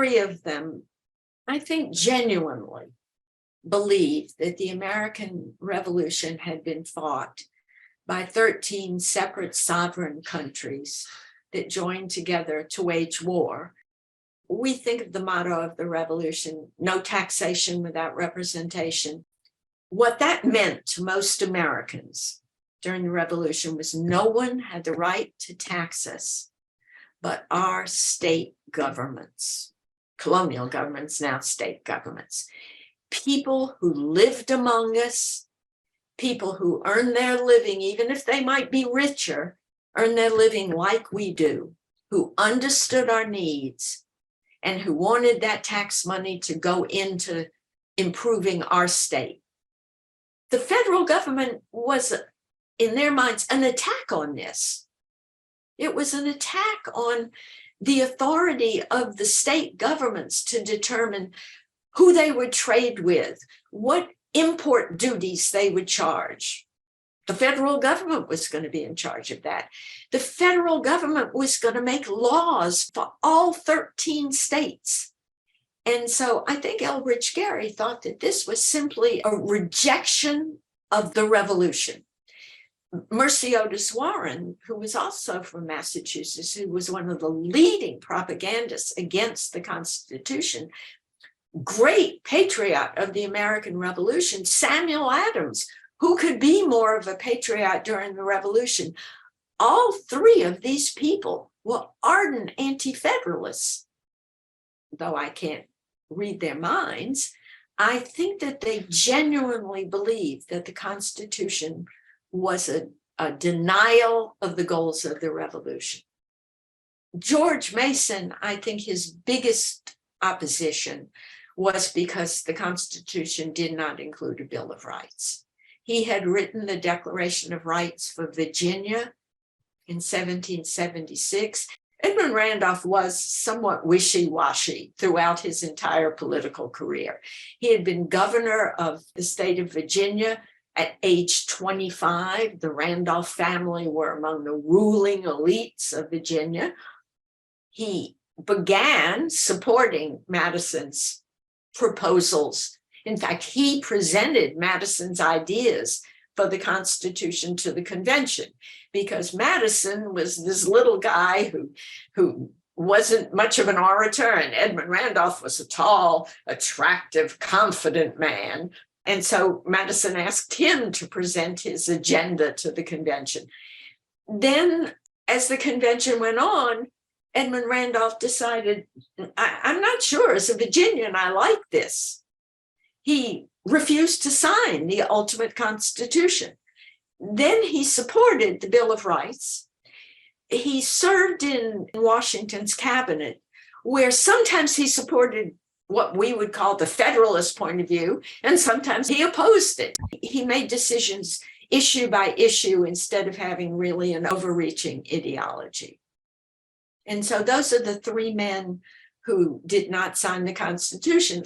three of them, I think, genuinely believed that the American Revolution had been fought by 13 separate sovereign countries that joined together to wage war. We think of the motto of the revolution, no taxation without representation. What that meant to most Americans during the revolution was no one had the right to tax us but our state governments, colonial governments, now state governments. People who lived among us, people who earn their living, even if they might be richer, earn their living like we do, who understood our needs and who wanted that tax money to go into improving our state. The federal government was, in their minds, an attack on this. It was an attack on the authority of the state governments to determine who they would trade with, what import duties they would charge. The federal government was going to be in charge of that. The federal government was going to make laws for all 13 states. And so I think Elbridge Gerry thought that this was simply a rejection of the revolution. Mercy Otis Warren, who was also from Massachusetts, who was one of the leading propagandists against the Constitution, great patriot of the American Revolution, Samuel Adams, who could be more of a patriot during the Revolution. All three of these people were ardent anti-federalists. Though I can't read their minds, I think that they genuinely believed that the Constitution was a denial of the goals of the revolution. George Mason, I think his biggest opposition was because the Constitution did not include a Bill of Rights. He had written the Declaration of Rights for Virginia in 1776. Edmund Randolph was somewhat wishy-washy throughout his entire political career. He had been governor of the state of Virginia at age 25. The Randolph family were among the ruling elites of Virginia. He began supporting Madison's proposals. In fact, he presented Madison's ideas for the Constitution to the convention, because Madison was this little guy who wasn't much of an orator, and Edmund Randolph was a tall, attractive, confident man. And so Madison asked him to present his agenda to the convention. Then, as the convention went on, Edmund Randolph decided, I'm not sure, as a Virginian, I like this. He refused to sign the ultimate Constitution. Then he supported the Bill of Rights. He served in Washington's cabinet, where sometimes he supported what we would call the Federalist point of view, and sometimes he opposed it. He made decisions issue by issue instead of having really an overreaching ideology. And so those are the three men who did not sign the Constitution.